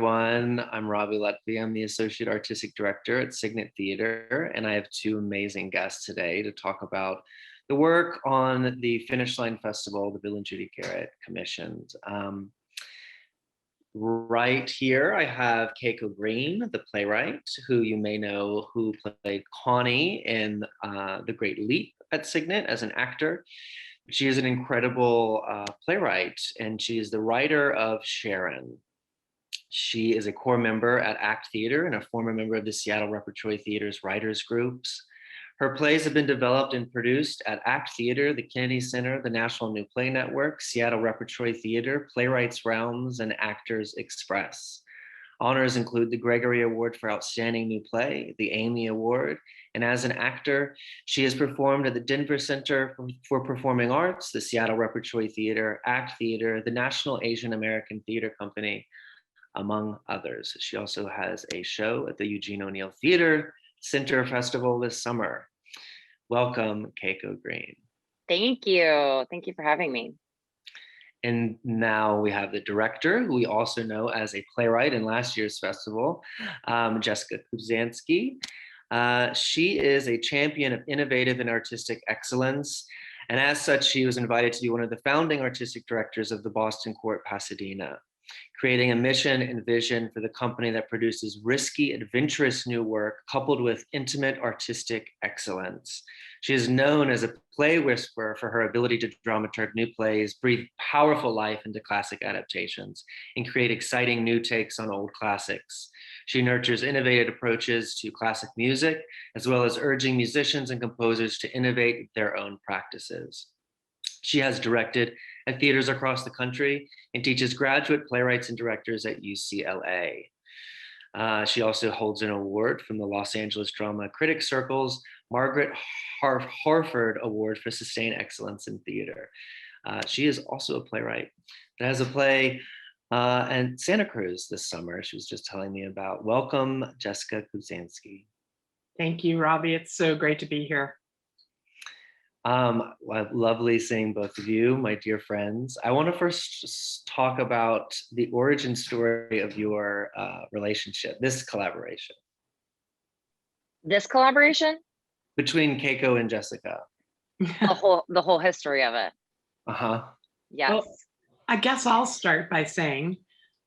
everyone. I'm Robby Lutfy. I'm the Associate Artistic Director at Cygnet Theater, and I have two amazing guests today to talk about the work on the Finish Line Festival the Bill and Judy Garrett commissioned. Right here, I have Kelko Green, the playwright, who you may know, who played Connie in The Great Leap at Cygnet as an actor. She is an incredible playwright, and she is the writer of Sharon. She is a core member at ACT Theater and a former member of the Seattle Repertory Theater's writers groups. Her plays have been developed and produced at ACT Theater, the Kennedy Center, the National New Play Network, Seattle Repertory Theater, Playwrights Realms, and Actors Express. Honors include the Gregory Award for Outstanding New Play, the Amy Award, and as an actor, she has performed at the Denver Center for Performing Arts, the Seattle Repertory Theater, ACT Theater, the National Asian American Theater Company, among others. She also has a show at the Eugene O'Neill Theater Center Festival this summer. Welcome, Kelko Green. Thank you. Thank you for having me. And now we have the director, who we also know as a playwright in last year's festival, Jessica Kubzansky. She is a champion of innovative and artistic excellence. And as such, she was invited to be one of the founding artistic directors of the Boston Court Pasadena, creating a mission and vision for the company that produces risky, adventurous new work coupled with intimate artistic excellence. She is known as a play whisperer for her ability to dramaturg new plays, breathe powerful life into classic adaptations, and create exciting new takes on old classics. She nurtures innovative approaches to classic music, as well as urging musicians and composers to innovate their own practices. She has directed at theaters across the country and teaches graduate playwrights and directors at UCLA. She also holds an award from the Los Angeles Drama Critics Circle's Margaret Harford Award for Sustained Excellence in Theater. She is also a playwright that has a play in Santa Cruz this summer. She was just telling me about. Welcome, Jessica Kubzansky. Thank you, Robby. It's so great to be here. Lovely seeing both of you, my dear friends. I want to first talk about the origin story of your relationship, this collaboration. This collaboration? Between Kelko and Jessica. The whole history of it. Uh-huh. Yes. Well, I guess I'll start by saying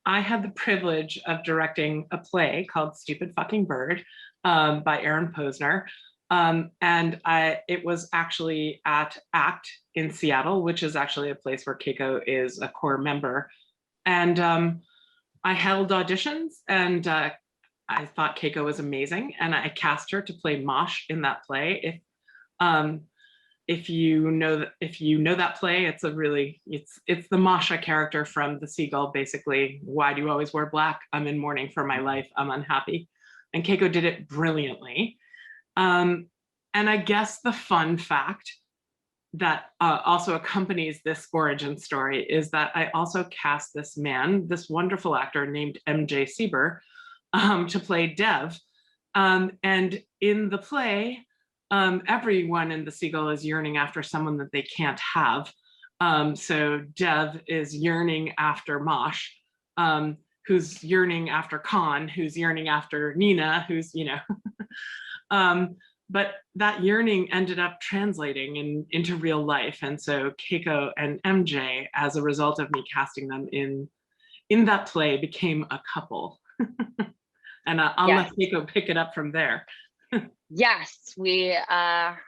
I had the privilege of directing a play called Stupid Fucking Bird by Aaron Posner. It was actually at ACT in Seattle, which is actually a place where Kelko is a core member. And I held auditions, and I thought Kelko was amazing, and I cast her to play Mosh in that play. If you know that play, it's the Masha character from The Seagull, basically. Why do you always wear black? I'm in mourning for my life. I'm unhappy. And Kelko did it brilliantly. And I guess the fun fact that also accompanies this origin story is that I also cast this man, this wonderful actor named MJ Sieber, to play Dev. And in the play, everyone in The Seagull is yearning after someone that they can't have. So Dev is yearning after Mosh, who's yearning after Khan, who's yearning after Nina, who's, but that yearning ended up translating into real life. And so Kelko and MJ, as a result of me casting them in that play, became a couple. And I'll let Kelko pick it up from there. Yes, we a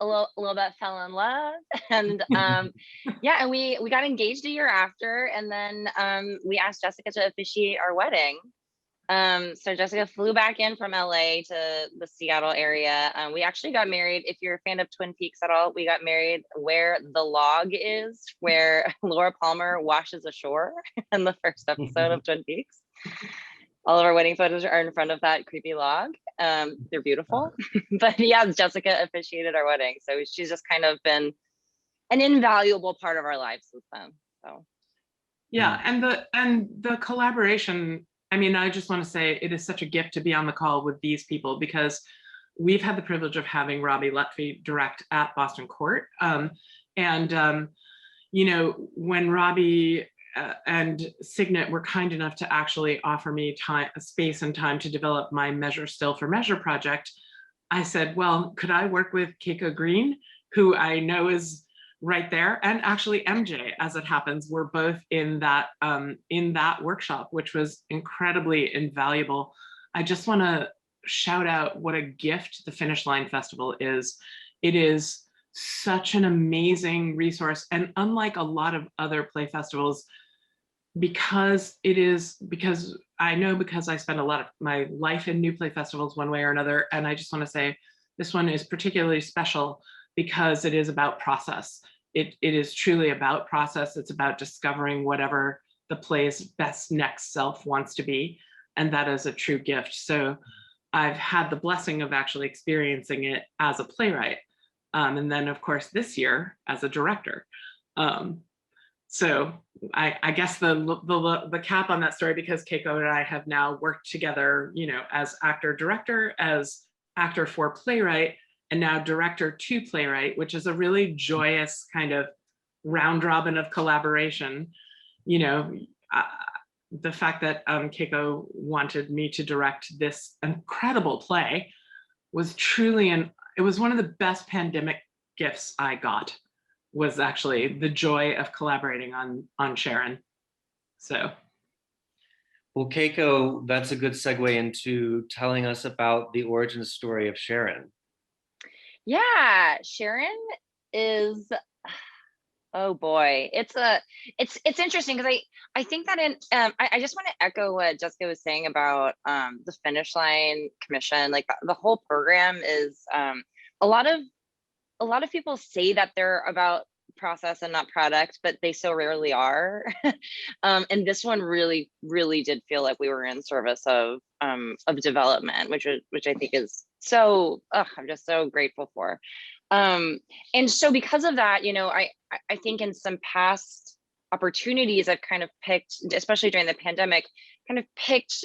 little bit fell in love, and and we got engaged a year after, and then we asked Jessica to officiate our wedding. So Jessica flew back in from LA to the Seattle area. We actually got married, if you're a fan of Twin Peaks at all, we got married where the log is, where Laura Palmer washes ashore in the first episode of Twin Peaks. All of our wedding photos are in front of that creepy log. They're beautiful. But yeah, Jessica officiated our wedding. So she's just kind of been an invaluable part of our lives since then. So yeah, and the collaboration, I mean, I just want to say it is such a gift to be on the call with these people, because we've had the privilege of having Robby Lutfy direct at Boston Court. When Robby and Cygnet were kind enough to actually offer me time, space and time to develop my Measure Still for Measure project, I said, well, could I work with Kelko Green, who I know is right there, and actually MJ, as it happens, were both in that workshop, which was incredibly invaluable. I just want to shout out what a gift the Finish Line Festival is. It is such an amazing resource, and unlike a lot of other play festivals, because I know, because I spend a lot of my life in new play festivals one way or another, and I just want to say this one is particularly special because it is about process. It is truly about process. It's about discovering whatever the play's best next self wants to be, and that is a true gift. So I've had the blessing of actually experiencing it as a playwright, and then of course this year as a director. So I guess the cap on that story, because Kelko and I have now worked together, you know, as actor director, as actor for playwright, and now director to playwright, which is a really joyous kind of round robin of collaboration. You know, the fact that Kelko wanted me to direct this incredible play was truly it was one of the best pandemic gifts I got, was actually the joy of collaborating on Sharon. So. Well, Kelko, that's a good segue into telling us about the origin story of Sharon. Yeah, Sharon is, oh boy, it's interesting because I think that I just want to echo what Jessica was saying about the Finish Line Commission. Like the whole program is a lot of people say that they're about process and not product, but they so rarely are. And this one really did feel like we were in service of development, which I think is so, I'm just so grateful for. And so because of that, you know, I think in some past opportunities I've kind of picked, especially during the pandemic, kind of picked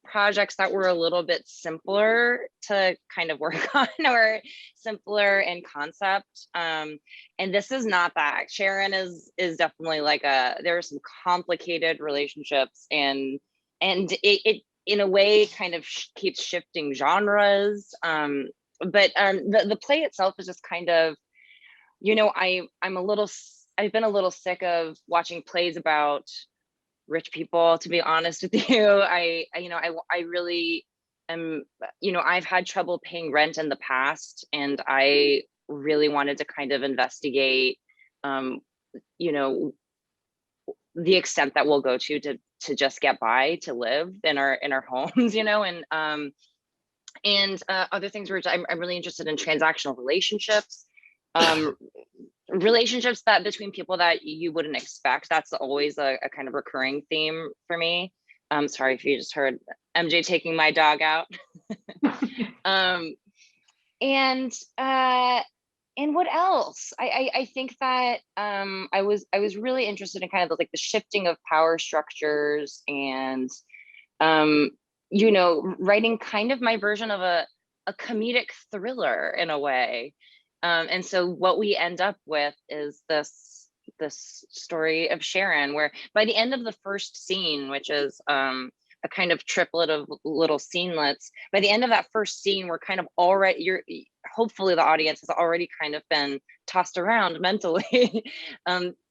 projects that were a little bit simpler to kind of work on, or simpler in concept. And this is not that. Sharon is definitely like there are some complicated relationships, and it in a way kind of keeps shifting genres. But the play itself is just kind of, you know, I've been a little sick of watching plays about rich people, to be honest with you. I really am, you know, I've had trouble paying rent in the past, and I really wanted to kind of investigate, you know, the extent that we'll go to just get by, to live in our homes, you know, and other things where I'm really interested in transactional relationships, relationships that between people that you wouldn't expect. That's always a kind of recurring theme for me. Sorry if you just heard MJ taking my dog out. And what else? I think that I was really interested in kind of like the shifting of power structures, and you know, writing kind of my version of a comedic thriller in a way. And so what we end up with is this story of Sharon, where by the end of the first scene, which is a kind of triplet of little scenelets, by the end of that first scene, we're kind of already, hopefully the audience has already kind of been tossed around mentally.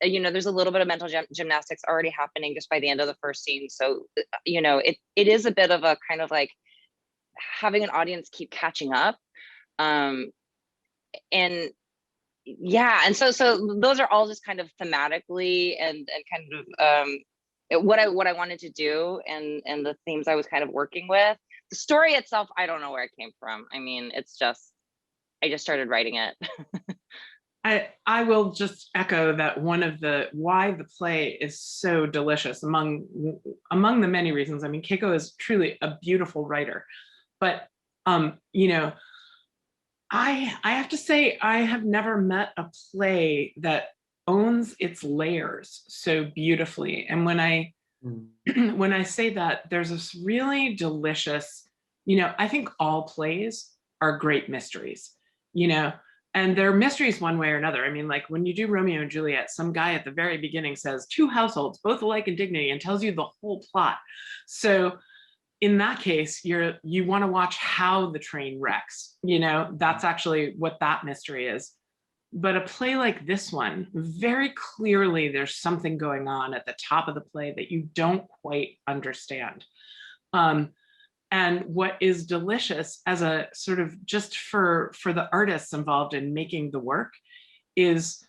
You know, there's a little bit of mental gymnastics already happening just by the end of the first scene. So, you know, it is a bit of a kind of like having an audience keep catching up. And yeah, and so those are all just kind of thematically and kind of what I wanted to do, and the themes I was kind of working with. The story itself, I don't know where it came from. I mean, it's just, I just started writing it. I will just echo that why the play is so delicious, among the many reasons. I mean, Kelko is truly a beautiful writer, but you know, I have to say, I have never met a play that owns its layers so beautifully. And when I when I say that, there's this really delicious, you know, I think all plays are great mysteries. You know, And they're mysteries one way or another. I mean, like when you do Romeo and Juliet, some guy at the very beginning says 2 households, both alike in dignity, and tells you the whole plot. So in that case, you want to watch how the train wrecks. You know, that's actually what that mystery is. But a play like this one, very clearly there's something going on at the top of the play that you don't quite understand. And what is delicious as a sort of just for the artists involved in making the work is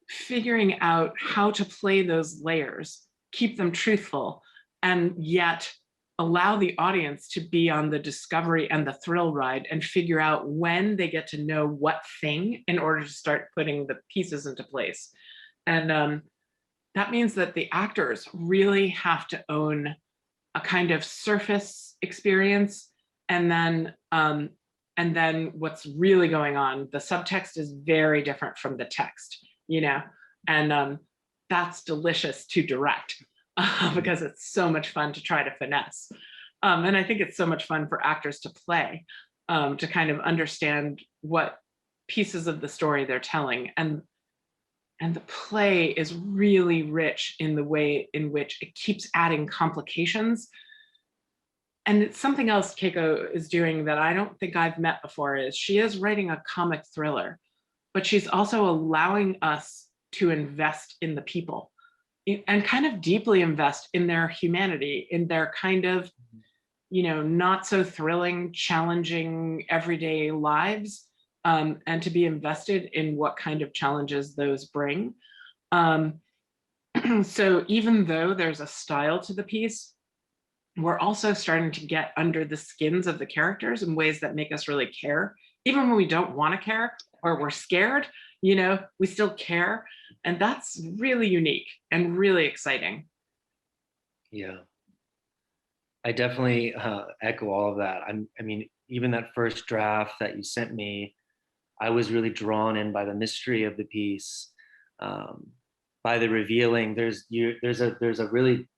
figuring out how to play those layers, keep them truthful, and yet allow the audience to be on the discovery and the thrill ride and figure out when they get to know what thing in order to start putting the pieces into place. And that means that the actors really have to own a kind of surface experience, and then what's really going on. The subtext is very different from the text, you know, and that's delicious to direct because it's so much fun to try to finesse. And I think it's so much fun for actors to play, to kind of understand what pieces of the story they're telling. And the play is really rich in the way in which it keeps adding complications. And it's something else Keiko is doing that I don't think I've met before, is she is writing a comic thriller, but she's also allowing us to invest in the people and kind of deeply invest in their humanity, in their kind of, you know, not so thrilling, challenging everyday lives. And to be invested in what kind of challenges those bring. So even though there's a style to the piece, we're also starting to get under the skins of the characters in ways that make us really care. Even when we don't want to care or we're scared, you know, we still care. And that's really unique and really exciting. Yeah. I definitely echo all of that. I mean, even that first draft that you sent me, I was really drawn in by the mystery of the piece, by the revealing. There's a really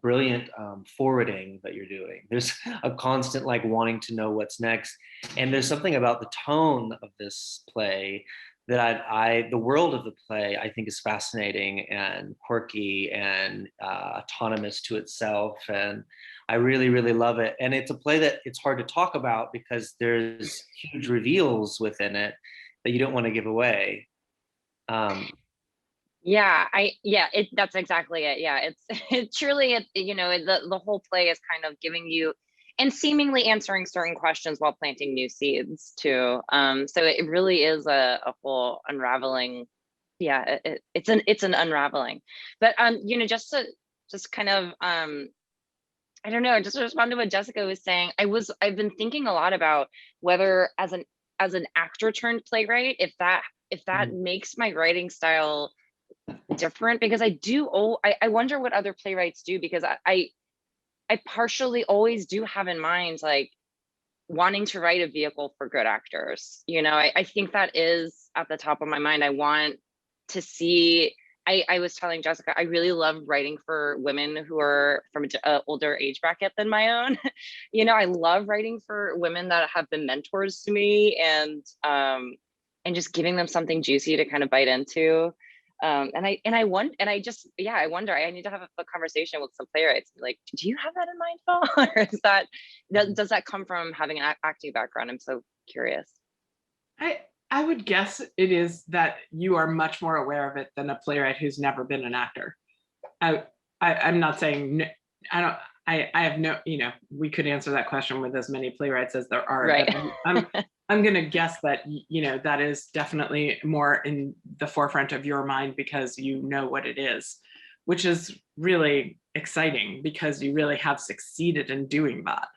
brilliant forwarding that you're doing. There's a constant like wanting to know what's next, and there's something about the tone of this play that the world of the play I think is fascinating and quirky and autonomous to itself, and I really, really love it. And it's a play that it's hard to talk about because there's huge reveals within it that you don't want to give away. That's exactly it. Yeah, it truly, you know, the whole play is kind of giving you and seemingly answering certain questions while planting new seeds too. So it really is a whole unraveling. Yeah, it's an unraveling. But you know, just kind of I don't know, just to respond to what Jessica was saying, I've been thinking a lot about whether as an actor turned playwright, if that makes my writing style different, because I wonder what other playwrights do, because I partially always do have in mind like wanting to write a vehicle for good actors. You know, I think that is at the top of my mind. I want to see, I was telling Jessica, I really love writing for women who are from an older age bracket than my own. You know, I love writing for women that have been mentors to me, and just giving them something juicy to kind of bite into. I wonder, I need to have a conversation with some playwrights. Like, do you have that in mind, Phil? Or is that, does that come from having an acting background? I'm so curious. I would guess it is that you are much more aware of it than a playwright who's never been an actor. I'm not saying, I have no, you know, we could answer that question with as many playwrights as there are. Right. I'm going to guess that, you know, that is definitely more in the forefront of your mind because you know what it is, which is really exciting because you really have succeeded in doing that.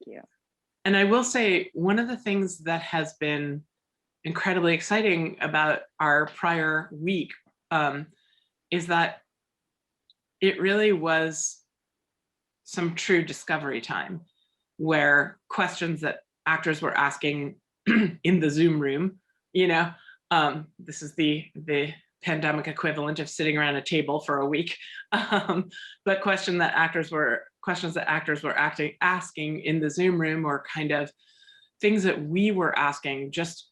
Yeah. And I will say, one of the things that has been incredibly exciting about our prior week is that it really was some true discovery time, where questions that actors were asking in the Zoom room, you know, this is the pandemic equivalent of sitting around a table for a week, but questions that actors were asking in the Zoom room, or kind of things that we were asking just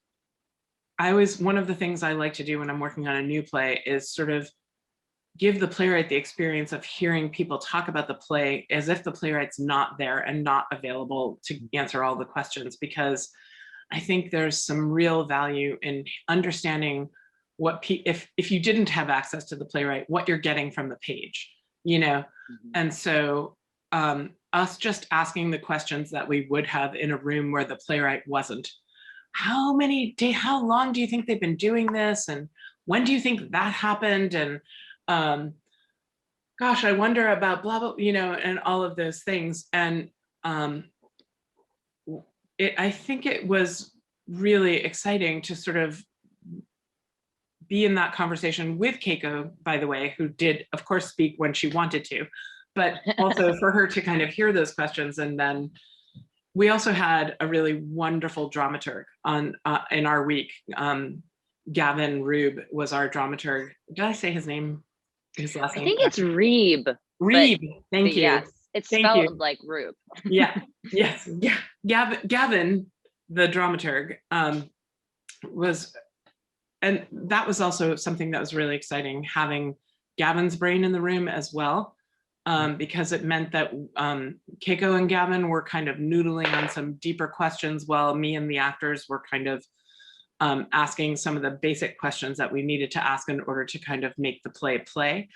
one of the things I like to do when I'm working on a new play is sort of give the playwright the experience of hearing people talk about the play as if the playwright's not there and not available to answer all the questions, because I think there's some real value in understanding what if you didn't have access to the playwright, what you're getting from the page, you know. And so us just asking the questions that we would have in a room where the playwright wasn't. How long do you think they've been doing this? And when do you think that happened? And gosh, I wonder about blah, blah, you know, and all of those things. And I think it was really exciting to sort of be in that conversation with Keiko, by the way, who did, of course, speak when she wanted to, but also for her to kind of hear those questions. And then we also had a really wonderful dramaturg on in our week. Gavin Rube was our dramaturg. Did I say his name? His last name? I think it's Reeb. Reeb. Thank you. Yes, it's spelled like Rube. Yeah. Yes. Yeah. Gavin, the dramaturg, was, and that was also something that was really exciting, having Gavin's brain in the room as well. Because it meant that Keiko and Gavin were kind of noodling on some deeper questions while me and the actors were kind of asking some of the basic questions that we needed to ask in order to kind of make the play.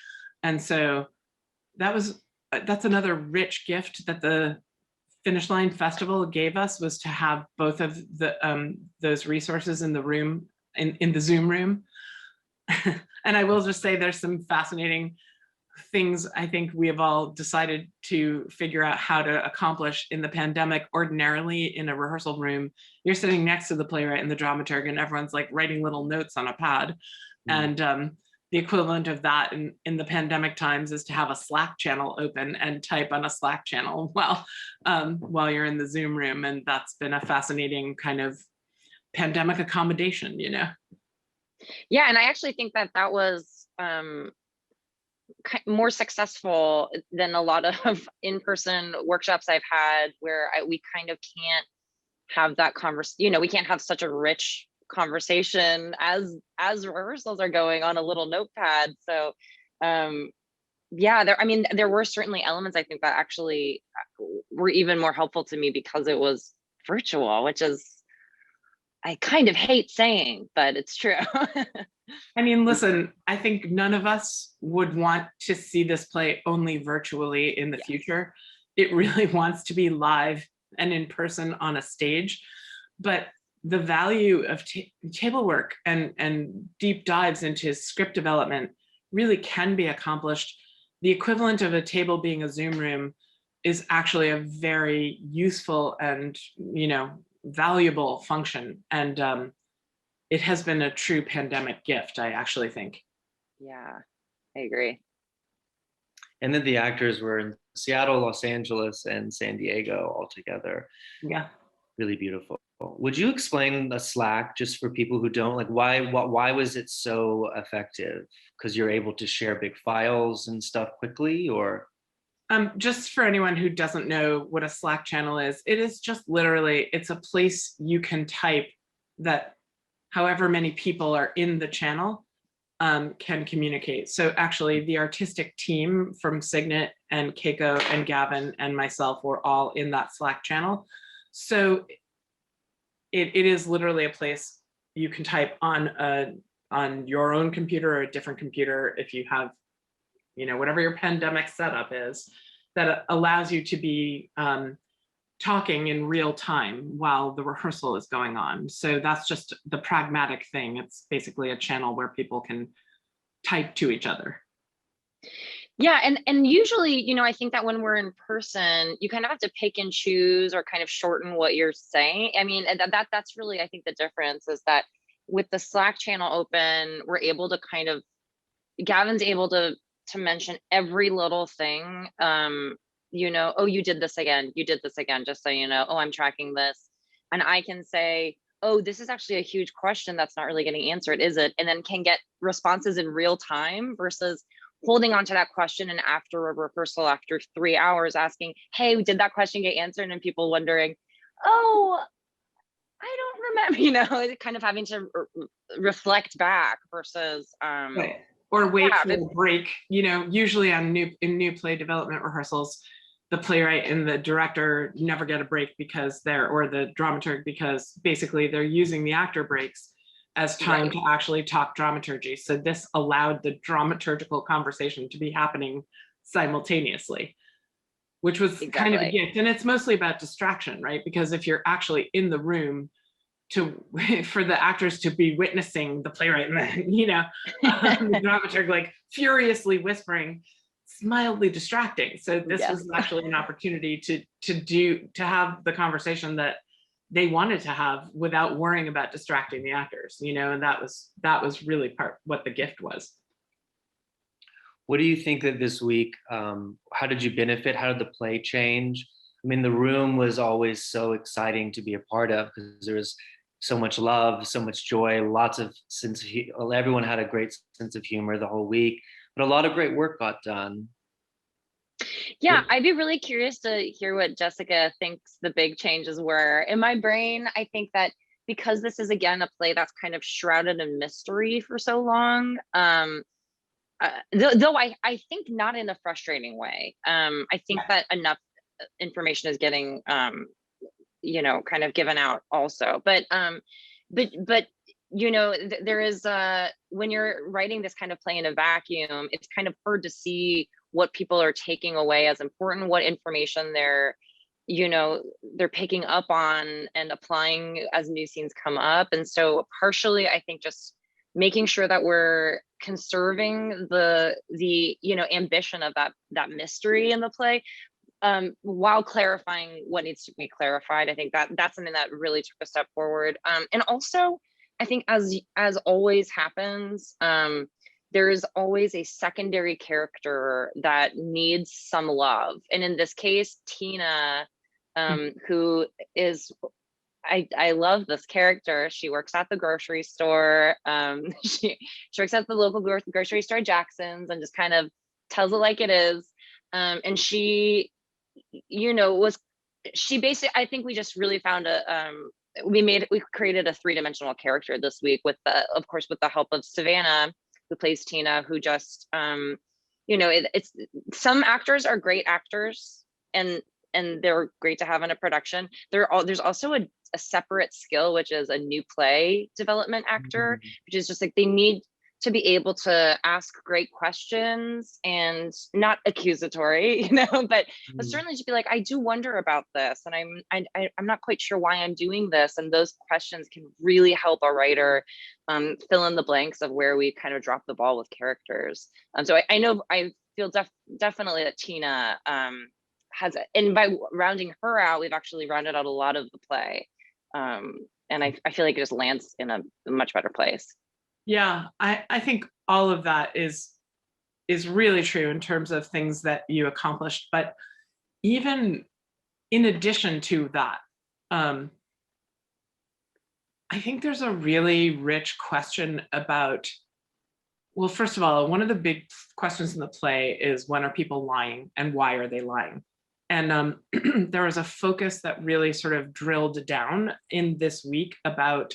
And so that's another rich gift that the Finish Line Festival gave us, was to have both of the those resources in the room, in the Zoom room. And I will just say there's some fascinating things I think we have all decided to figure out how to accomplish in the pandemic. Ordinarily in a rehearsal room, you're sitting next to the playwright and the dramaturg and everyone's like writing little notes on a pad. And the equivalent of that in the pandemic times is to have a Slack channel open and type on a Slack channel while you're in the Zoom room. And that's been a fascinating kind of pandemic accommodation, you know? Yeah, and I actually think that was more successful than a lot of in-person workshops I've had, where we kind of can't have that conversation. You know, we can't have such a rich conversation as rehearsals are going on a little notepad. So yeah, there were certainly elements I think that actually were even more helpful to me because it was virtual, which is, I kind of hate saying, but it's true. I mean, listen, I think none of us would want to see this play only virtually in the future. It really wants to be live and in person on a stage. But the value of table work and deep dives into script development really can be accomplished. The equivalent of a table being a Zoom room is actually a very useful and, you know, valuable function. And it has been a true pandemic gift, I actually think. Yeah, I agree. And then the actors were in Seattle, Los Angeles, and San Diego all together. Yeah. Really beautiful. Would you explain the Slack just for people who don't, like why was it so effective? Because you're able to share big files and stuff quickly, or? Just for anyone who doesn't know what a Slack channel is, it is just literally, it's a place you can type that however many people are in the channel can communicate. So actually the artistic team from Cygnet and Keiko and Gavin and myself were all in that Slack channel. So it is literally a place you can type on your own computer or a different computer if you have, you know, whatever your pandemic setup is, that allows you to be talking in real time while the rehearsal is going on. So that's just the pragmatic thing. It's basically a channel where people can type to each other. Yeah, and usually, you know, I think that when we're in person, you kind of have to pick and choose or kind of shorten what you're saying. I mean, that's really, I think the difference is that with the Slack channel open, we're able to kind of, Gavin's able to mention every little thing. You know, oh, you did this again, just so you know, oh, I'm tracking this. And I can say, oh, this is actually a huge question that's not really getting answered, is it? And then can get responses in real time versus holding on to that question and after a rehearsal, after 3 hours asking, hey, did that question get answered? And people wondering, oh, I don't remember, kind of having to reflect back versus, Right. Or wait yeah, for a break. Usually in new play development rehearsals, the playwright and the director never get a break or the dramaturg, because basically they're using the actor breaks as time to actually talk dramaturgy. So this allowed the dramaturgical conversation to be happening simultaneously, which was kind of a gift. And it's mostly about distraction, right? Because if you're actually in the room for the actors to be witnessing the playwright and the dramaturg like furiously whispering, it's mildly distracting. So this was actually an opportunity to have the conversation that they wanted to have without worrying about distracting the actors, and that was really what the gift was. What do you think that this week, how did you benefit? How did the play change? I mean, the room was always so exciting to be a part of because there was so much love, so much joy, lots of everyone had a great sense of humor the whole week, but a lot of great work got done. Yeah, I'd be really curious to hear what Jessica thinks the big changes were. In my brain, I think that because this is, again, a play that's kind of shrouded in mystery for so long, though I think not in a frustrating way. I think that enough information is getting kind of given out also, but there is when you're writing this kind of play in a vacuum, it's kind of hard to see what people are taking away as important, what information they're picking up on and applying as new scenes come up. And so partially, I think just making sure that we're conserving the ambition of that mystery in the play, while clarifying what needs to be clarified. I think that's something that really took a step forward. And also, I think as always happens, there is always a secondary character that needs some love. And in this case, Tina, who is, I love this character. She works at the grocery store. She works at the local grocery store, Jackson's, and just kind of tells it like it is. And she basically, I think we just really found we created a 3-dimensional character this week with the help of Savannah, who plays Tina, who just, it's some actors are great actors and they're great to have in a production. There's also a separate skill, which is a new play development actor, which is just like they need to be able to ask great questions and not accusatory, but certainly to be like, I do wonder about this, and I'm not quite sure why I'm doing this, and those questions can really help a writer fill in the blanks of where we kind of drop the ball with characters. So I feel definitely that Tina has it, and by rounding her out, we've actually rounded out a lot of the play, and I feel like it just lands in a much better place. Yeah, I think all of that is really true in terms of things that you accomplished. But even in addition to that, I think there's a really rich question about, well, first of all, one of the big questions in the play is, when are people lying and why are they lying? And there was a focus that really sort of drilled down in this week about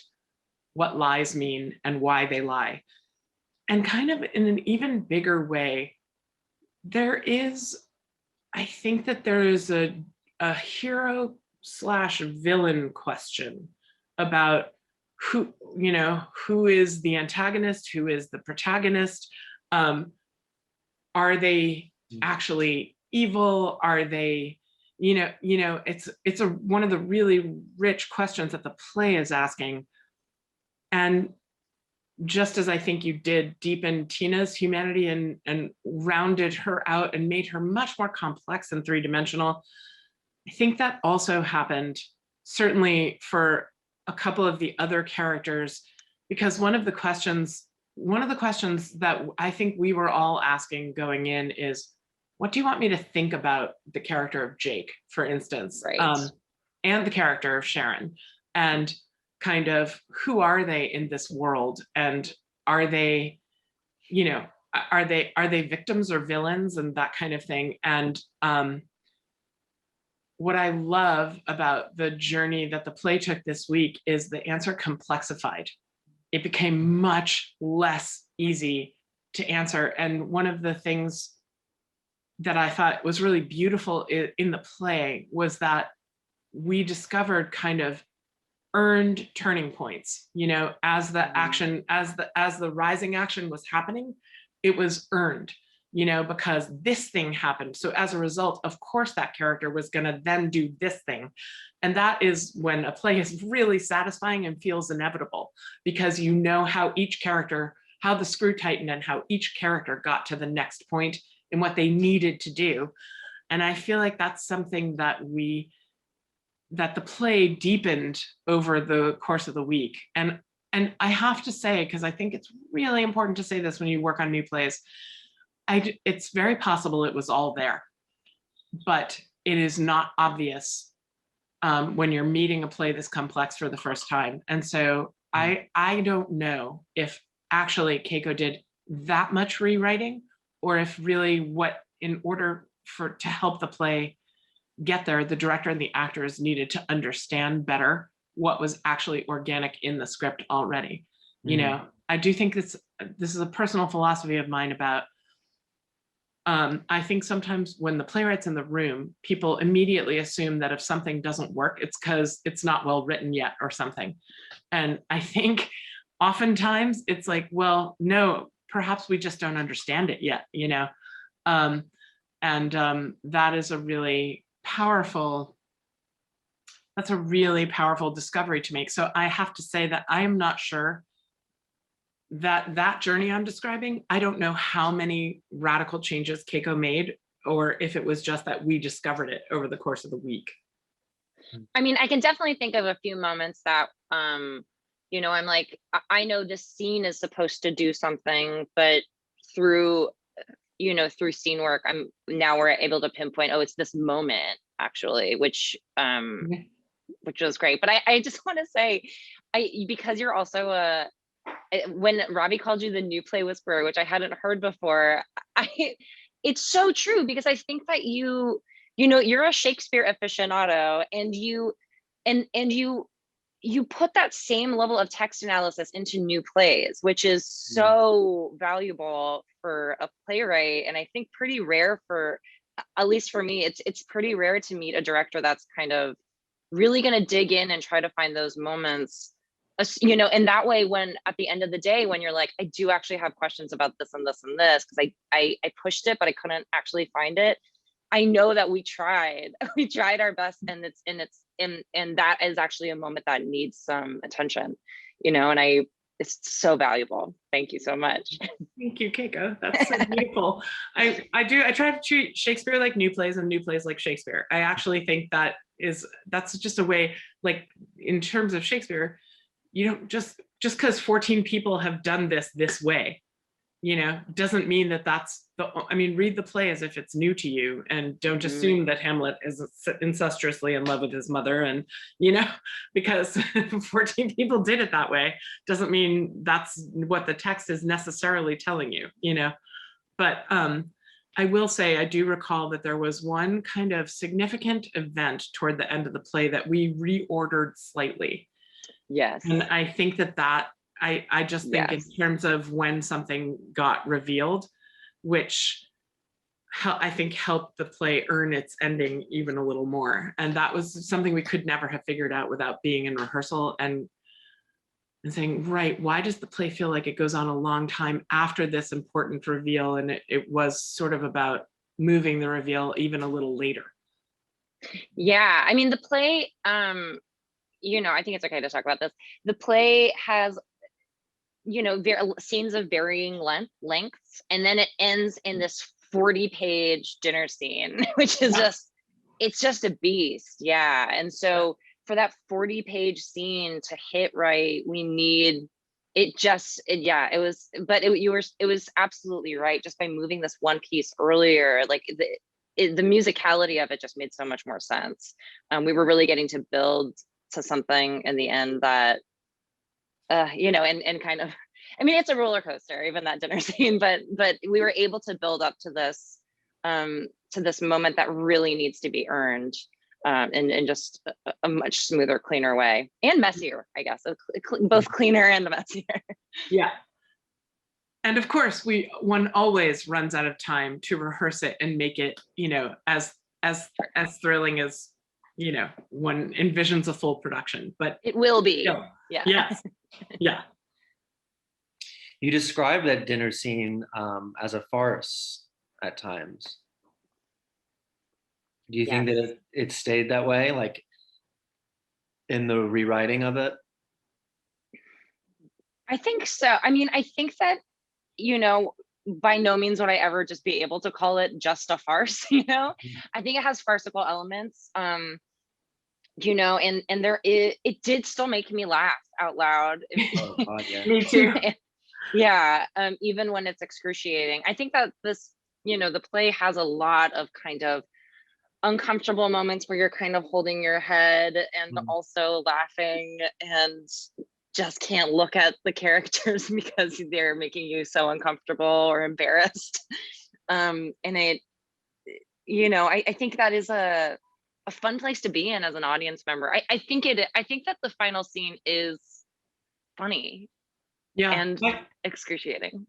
what lies mean and why they lie. And kind of in an even bigger way, I think that there is a hero/villain question about who is the antagonist, who is the protagonist. Are they actually evil? Are they, it's one of the really rich questions that the play is asking. And just as I think you did deepen Tina's humanity and rounded her out and made her much more complex and 3-dimensional, I think that also happened certainly for a couple of the other characters, because one of the questions that I think we were all asking going in is, what do you want me to think about the character of Jake, for instance, right. And the character of Sharon, and kind of who are they in this world, and are they victims or villains, and that kind of thing. And what I love about the journey that the play took this week is the answer complexified. It became much less easy to answer. And one of the things that I thought was really beautiful in the play was that we discovered kind of earned turning points, you know, as the action, as the rising action was happening, it was earned, you know, because this thing happened. So as a result, of course, that character was going to then do this thing. And that is when a play is really satisfying and feels inevitable, because you know how each character, how the screw tightened and how each character got to the next point and what they needed to do. And I feel like that's something that the play deepened over the course of the week. And I have to say, because I think it's really important to say this when you work on new plays, it's very possible it was all there, but it is not obvious when you're meeting a play this complex for the first time. And so I don't know if actually Keiko did that much rewriting, or if really what, in order to help the play get there, the director and the actors needed to understand better what was actually organic in the script already. You know, I do think this is a personal philosophy of mine about, I think sometimes when the playwright's in the room, people immediately assume that if something doesn't work, it's because it's not well written yet or something. And I think oftentimes it's like, well, no, perhaps we just don't understand it yet, you know? That is a really powerful discovery to make. So I have to say that I am not sure that journey I'm describing, I don't know how many radical changes Keiko made, or if it was just that we discovered it over the course of the week. I mean, I can definitely think of a few moments that, you know, I'm like, I know this scene is supposed to do something, but through scene work, we're able to pinpoint, oh, it's this moment actually, which was great. But I just want to say, because you're also when Robby called you the new play whisperer, which I hadn't heard before, it's so true, because I think that you know, you're a Shakespeare aficionado, and you put that same level of text analysis into new plays, which is so valuable for a playwright. And I think pretty rare for, at least for me, it's pretty rare to meet a director that's kind of really going to dig in and try to find those moments, you know, and that way, when at the end of the day, when you're like, I do actually have questions about this and this and this, because I pushed it, but I couldn't actually find it. I know that we tried our best, and that is actually a moment that needs some attention, you know, and it's so valuable. Thank you so much. Thank you, Keiko. That's so beautiful. I try to treat Shakespeare like new plays and new plays like Shakespeare. I actually think that's just a way, like, in terms of Shakespeare, you don't just because 14 people have done this way, you know, doesn't mean that's read the play as if it's new to you, and don't assume that Hamlet is incestuously in love with his mother, and, you know, because 14 people did it that way doesn't mean that's what the text is necessarily telling you, you know. But I will say, I do recall that there was one kind of significant event toward the end of the play that we reordered slightly. Yes. And I think that I just think, yes, in terms of when something got revealed, which I think helped the play earn its ending even a little more. And that was something we could never have figured out without being in rehearsal and saying, right, why does the play feel like it goes on a long time after this important reveal? And it was sort of about moving the reveal even a little later. Yeah, I mean, the play, you know, I think it's okay to talk about this. The play has, you know, scenes of varying lengths, and then it ends in this 40-page dinner scene, which is it's just a beast. Yeah. And so for that 40-page scene to hit right, we need it. It was absolutely right. Just by moving this one piece earlier, like the musicality of it just made so much more sense. We were really getting to build to something in the end that, you know, and kind of, I mean, it's a roller coaster, even that dinner scene, but we were able to build up to this moment that really needs to be earned. and just a much smoother, cleaner way, and messier, I guess. Both cleaner and messier. Yeah. And of course, one always runs out of time to rehearse it and make it, as thrilling as, one envisions a full production. But it will be. Yeah. Yes. Yeah. You described that dinner scene as a farce at times. Do you think that it stayed that way, like in the rewriting of it? I think so. I mean, I think that, by no means would I ever just be able to call it just a farce, I think it has farcical elements, and it did still make me laugh out loud. Oh, God, yeah. Me too. Yeah, even when it's excruciating. I think that this, the play has a lot of kind of uncomfortable moments where you're kind of holding your head and also laughing and just can't look at the characters because they're making you so uncomfortable or embarrassed. And I think that is a fun place to be in as an audience member. I think that the final scene is funny. Yeah. And excruciating.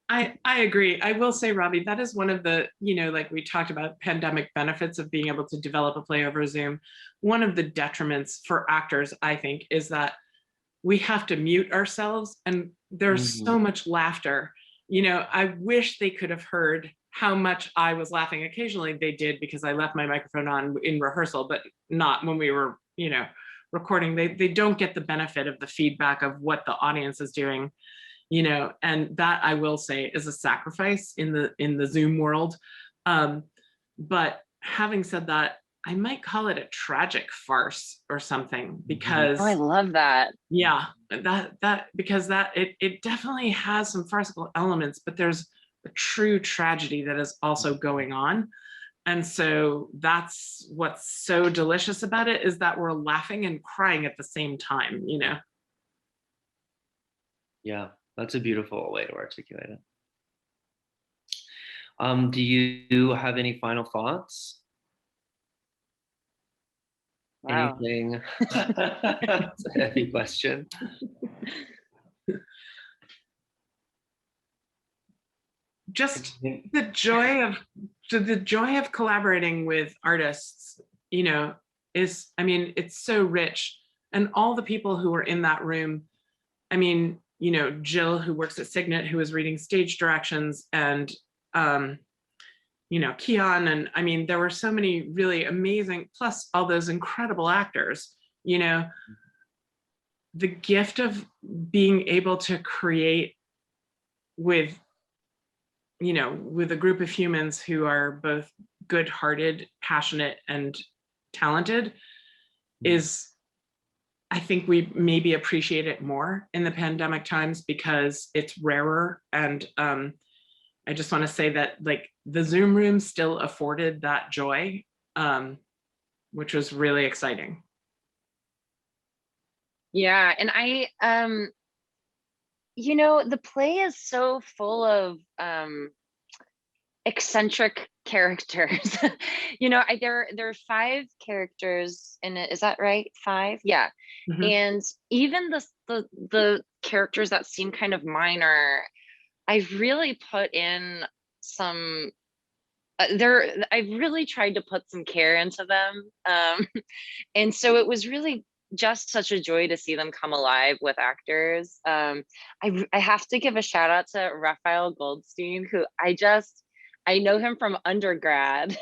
I agree. I will say, Robby, that is one of the, like we talked about pandemic benefits of being able to develop a play over Zoom. One of the detriments for actors, I think, is that we have to mute ourselves, and there's so much laughter. I wish they could have heard how much I was laughing. Occasionally they did, because I left my microphone on in rehearsal, but not when we were, recording. They don't get the benefit of the feedback of what the audience is doing, and that, I will say, is a sacrifice in the Zoom world. But having said that, I might call it a tragic farce or something, because I love that. Yeah, because it definitely has some farcical elements, but there's a true tragedy that is also going on. And so that's what's so delicious about it, is that we're laughing and crying at the same time, Yeah, that's a beautiful way to articulate it. Do you have any final thoughts? Wow. Anything? That's a heavy question. Just the joy of collaborating with artists, is, it's so rich. And all the people who were in that room, Jill, who works at Cygnet, who was reading stage directions, and Keon, and there were so many really amazing, plus all those incredible actors, the gift of being able to create with a group of humans who are both good-hearted, passionate, and talented is, I think we maybe appreciate it more in the pandemic times, because it's rarer. And I just want to say that, like, the Zoom room still afforded that joy, which was really exciting. Yeah, and the play is so full of eccentric characters. There are 5 characters in it. Is that right? 5? Yeah. Mm-hmm. And even the characters that seem kind of minor, I've really put in some. I've really tried to put some care into them, and so it was really just such a joy to see them come alive with actors. I have to give a shout out to Raphael Goldstein, who I know him from undergrad.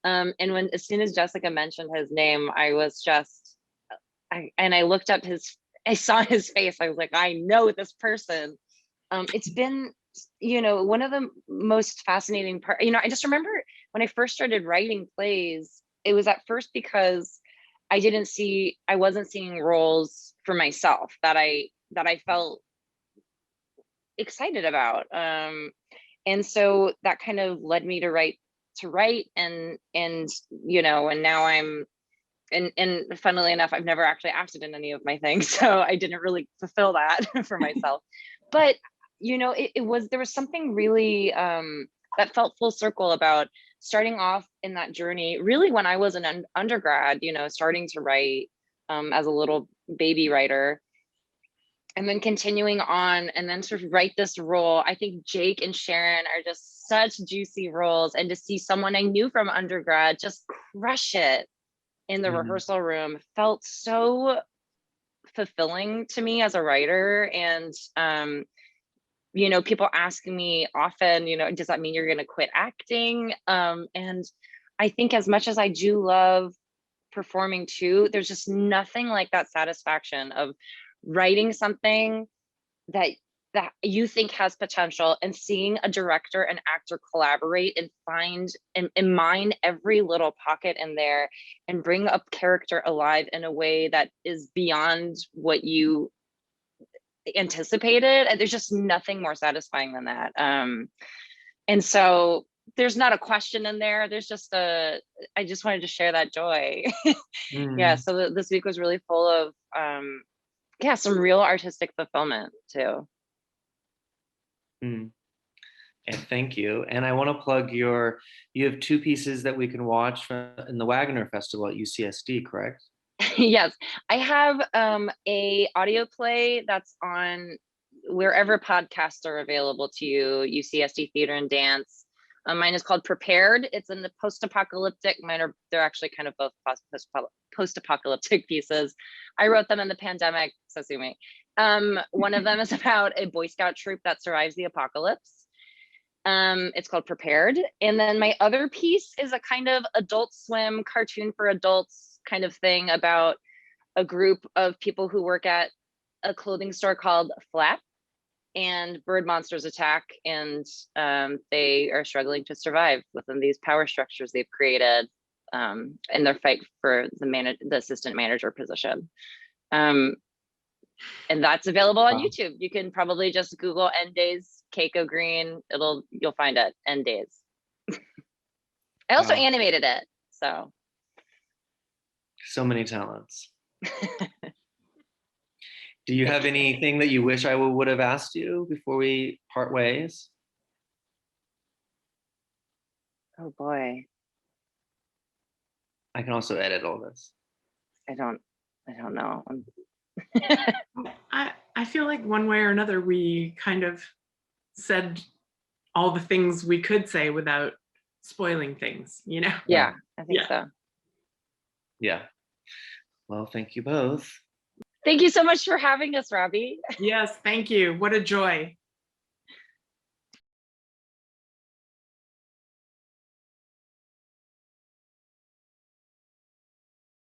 And as soon as Jessica mentioned his name, I looked up I saw his face. I was like, I know this person. It's been, one of the most fascinating part, I just remember when I first started writing plays, it was at first because I wasn't seeing roles for myself that I felt excited about. And so that kind of led me to write and now I'm, and funnily enough, I've never actually acted in any of my things. So I didn't really fulfill that for myself, but there was something really, that felt full circle about starting off in that journey, really when I was an undergrad, you know, starting to write as a little baby writer, and then continuing on and then sort of write this role. I think Jake and Sharon are just such juicy roles, and to see someone I knew from undergrad just crush it in the rehearsal room felt so fulfilling to me as a writer. And you know, people ask me often, you know, does that mean you're going to quit acting? And I think as much as I do love performing too, there's just nothing like that satisfaction of writing something that you think has potential, and seeing a director and actor collaborate and find and mine every little pocket in there and bring a character alive in a way that is beyond what you anticipated. And there's just nothing more satisfying than that. And so there's not a question in there. There's just I just wanted to share that joy. Yeah. So this week was really full of, yeah, some real artistic fulfillment too. And thank you. And I want to plug you have 2 pieces that we can watch in the Wagner Festival at UCSD, correct? Yes, I have a audio play that's on wherever podcasts are available to you, UCSD Theater and Dance. Mine is called Prepared. It's in the post-apocalyptic. They're actually kind of both post-apocalyptic pieces. I wrote them in the pandemic, so sue me. One of them is about a Boy Scout troop that survives the apocalypse. It's called Prepared. And then my other piece is a kind of Adult Swim cartoon for adults kind of thing about a group of people who work at a clothing store called Flap, and bird monsters attack, and they are struggling to survive within these power structures they've created in their fight for the assistant manager position. And that's available on YouTube. You can probably just Google End Days Kelko Green. You'll find it, End Days. I also animated it, so many talents. Do you have anything that you wish I would have asked you before we part ways? Oh boy. I can also edit all this. I don't know. I feel like one way or another we kind of said all the things we could say without spoiling things, you know? Yeah, I think so. Yeah. Well, thank you both. Thank you so much for having us, Robby. Yes, thank you. What a joy.